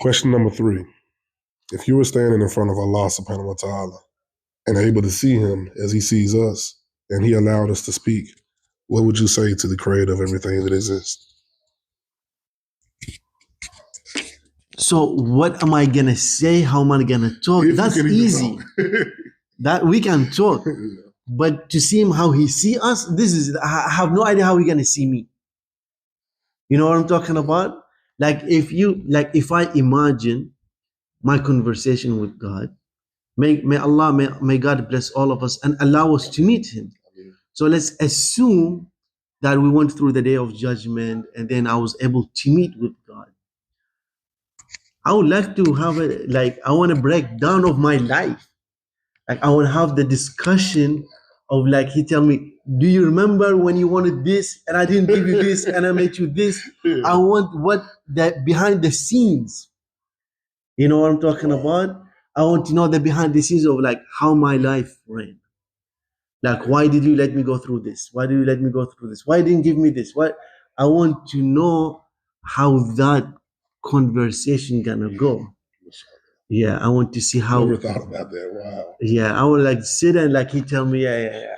Question number 3. If you were standing in front of Allah subhanahu wa ta'ala and able to see him as he sees us, and he allowed us to speak, what would you say to the creator of everything that exists? So what am I gonna say? How am I gonna talk? That's easy. That we can talk. But to see him how he see us, I have no idea how he's gonna see me. You know what I'm talking about? If I imagine my conversation with God, may God bless all of us and allow us to meet him. So let's assume that we went through the day of judgment and then I was able to meet with God. I would like to have I want to break down of my life. I want to have the discussion of he tell me, do you remember when you wanted this and I didn't give you this and I made you this? Yeah. I want what that behind the scenes. You know what I'm talking about? I want to know the behind the scenes of how my life ran. Why did you let me go through this? Why did you let me go through this? Why didn't you give me this? Why? I want to know how that conversation gonna go. Yeah, I want to see how. Never thought about that. Wow. Yeah, I would sit and he tell me, yeah.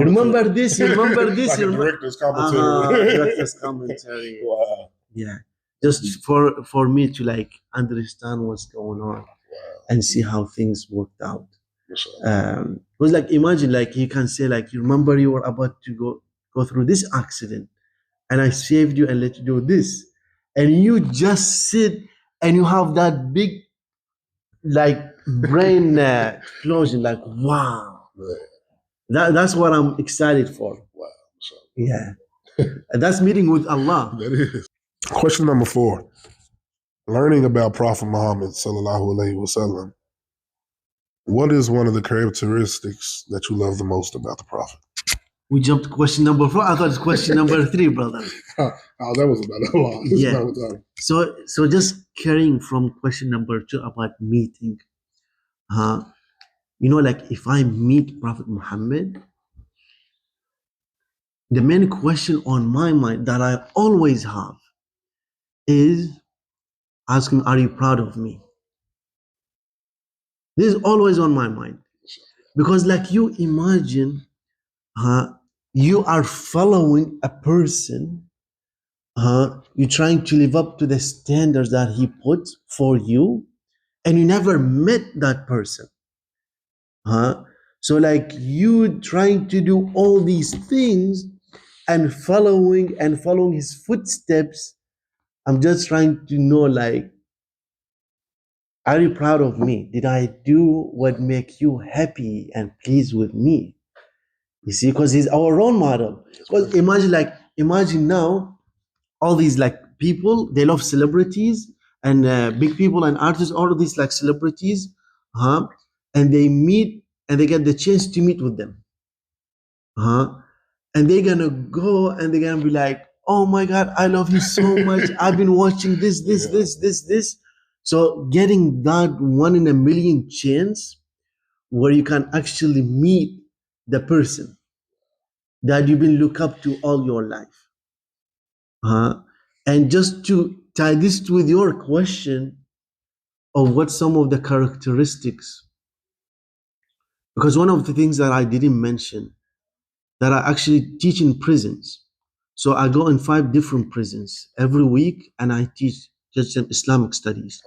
Remember this, remember this. Like a director's commentary. Director's commentary. Wow. Yeah, just for me to understand what's going on. Wow. And see how things worked out. It was imagine you can say you remember you were about to go through this accident and I saved you and let you do this, and you just sit and you have that big brain explosion, wow. That's what I'm excited for. Wow. Yeah. And that's meeting with Allah. That is. Question number 4. Learning about Prophet Muhammad sallallahu alaihi wasallam. What is one of the characteristics that you love the most about the Prophet? We jumped to question number 4. I thought it's question number 3, brother. Oh, that was about Allah. Yeah. So just carrying from question number 2 about meeting. If I meet Prophet Muhammad, the main question on my mind that I always have is asking, are you proud of me? This is always on my mind. Because you imagine, you are following a person, you're trying to live up to the standards that he put for you, and you never met that person. So you trying to do all these things and following his footsteps. I'm just trying to know, are you proud of me? Did I do what make you happy and pleased with me? You see, because he's our role model. Because imagine now, all these people, they love celebrities and big people and artists, all of these celebrities, and they meet and they get the chance to meet with them. And they're gonna go and they're gonna be oh my God, I love you so much. I've been watching this. So getting that 1 in a million chance where you can actually meet the person that you've been look up to all your life. And just to tie this with your question of what some of the characteristics, because one of the things that I didn't mention, that I actually teach in prisons. So I go in 5 different prisons every week and I teach just Islamic studies.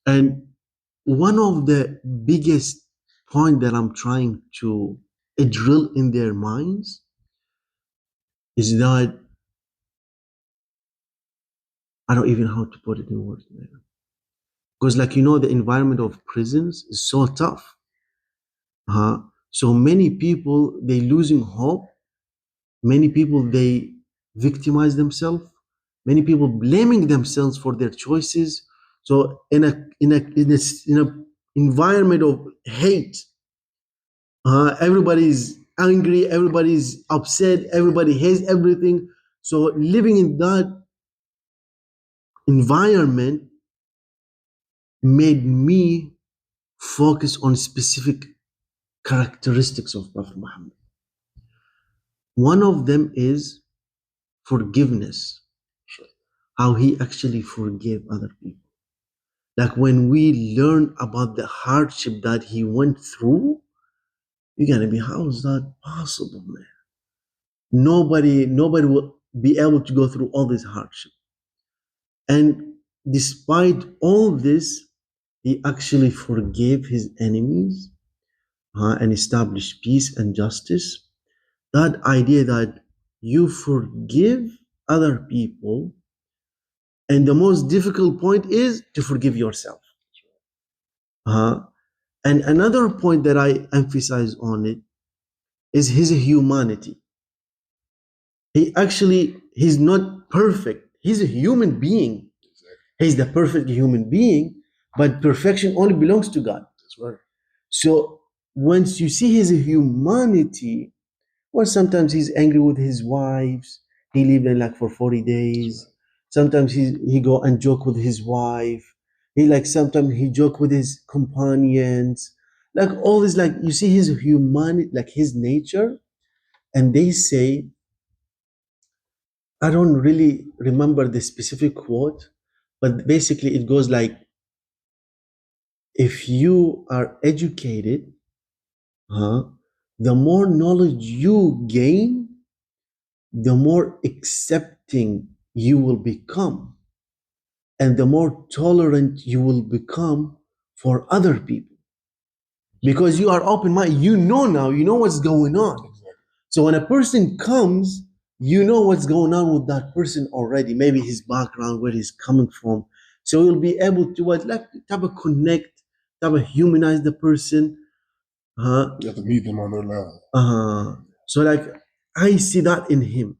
And one of the biggest point that I'm trying to drill in their minds is that I don't even know how to put it in words. Because the environment of prisons is so tough. So many people, they losing hope. Many people, they victimize themselves. Many people blaming themselves for their choices. So in a environment of hate, everybody's angry, everybody's upset, everybody hates everything. So living in that environment made me focus on specific characteristics of Prophet Muhammad. One of them is forgiveness, how he actually forgave other people. Like when we learn about the hardship that he went through, you're gonna be, how is that possible, man? Nobody will be able to go through all this hardship. And despite all this, he actually forgave his enemies and established peace and justice. That idea that you forgive other people, and the most difficult point is to forgive yourself. And another point that I emphasize on it is his humanity. He's not perfect. He's a human being. He's the perfect human being, but perfection only belongs to God. That's right. So once you see his humanity, well, sometimes he's angry with his wives. He lived in like for 40 days. Sometimes he go and joke with his wife. Sometimes he joke with his companions. Like all this, like you see his humanity, like his nature. And they say, I don't really remember the specific quote, but basically it goes like, if you are educated, the more knowledge you gain, the more accepting you will become, and the more tolerant you will become for other people. Because you are open minded, you know what's going on. Exactly. So when a person comes, you know what's going on with that person already, maybe his background, where he's coming from. So you'll be able to type of connect, type of humanize the person. You have to meet them on their level. So like I see that in him.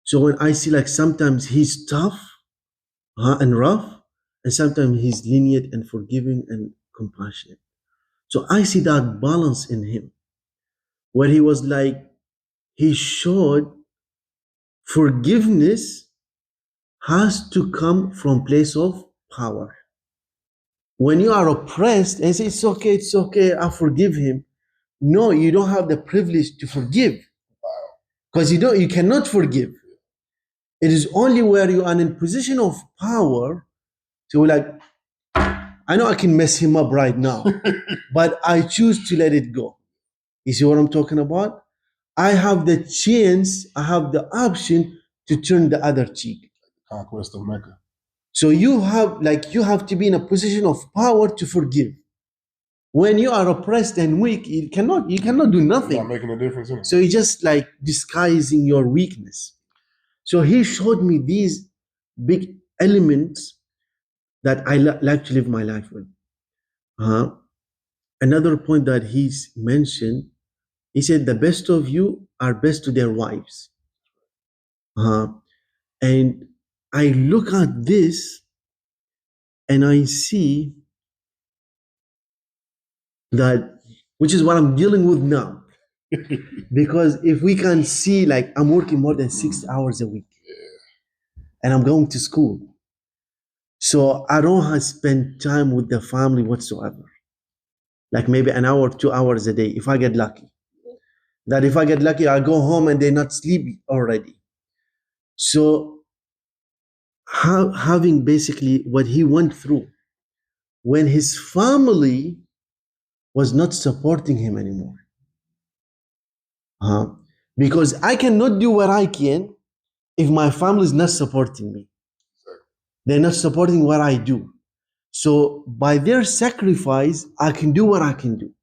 So when I see like sometimes he's tough and rough, and sometimes he's lenient and forgiving and compassionate. So I see that balance in him, where he was like, he showed forgiveness has to come from place of power. When you are oppressed and say, it's okay, I forgive him. No, you don't have the privilege to forgive. Because you cannot forgive. It is only where you are in position of power to like, I know I can mess him up right now, but I choose to let it go. You see what I'm talking about? I have the chance, I have the option to turn the other cheek. Conquest of Mecca. So you have to be in a position of power to forgive. When you are oppressed and weak, you cannot do nothing. Not making a difference anyway. So you're just like disguising your weakness. So he showed me these big elements that I like to live my life with. Another point that he's mentioned, he said, the best of you are best to their wives. And I look at this and I see that, which is what I'm dealing with now. Because if we can see, like, I'm working more than 6 hours a week, and I'm going to school. So I don't have to spend time with the family whatsoever. Like maybe an hour, 2 hours a day, if I get lucky. That if I get lucky, I go home and they're not sleepy already. So having basically what he went through, when his family was not supporting him anymore. Because I cannot do what I can if my family is not supporting me. They're not supporting what I do. So by their sacrifice, I can do what I can do.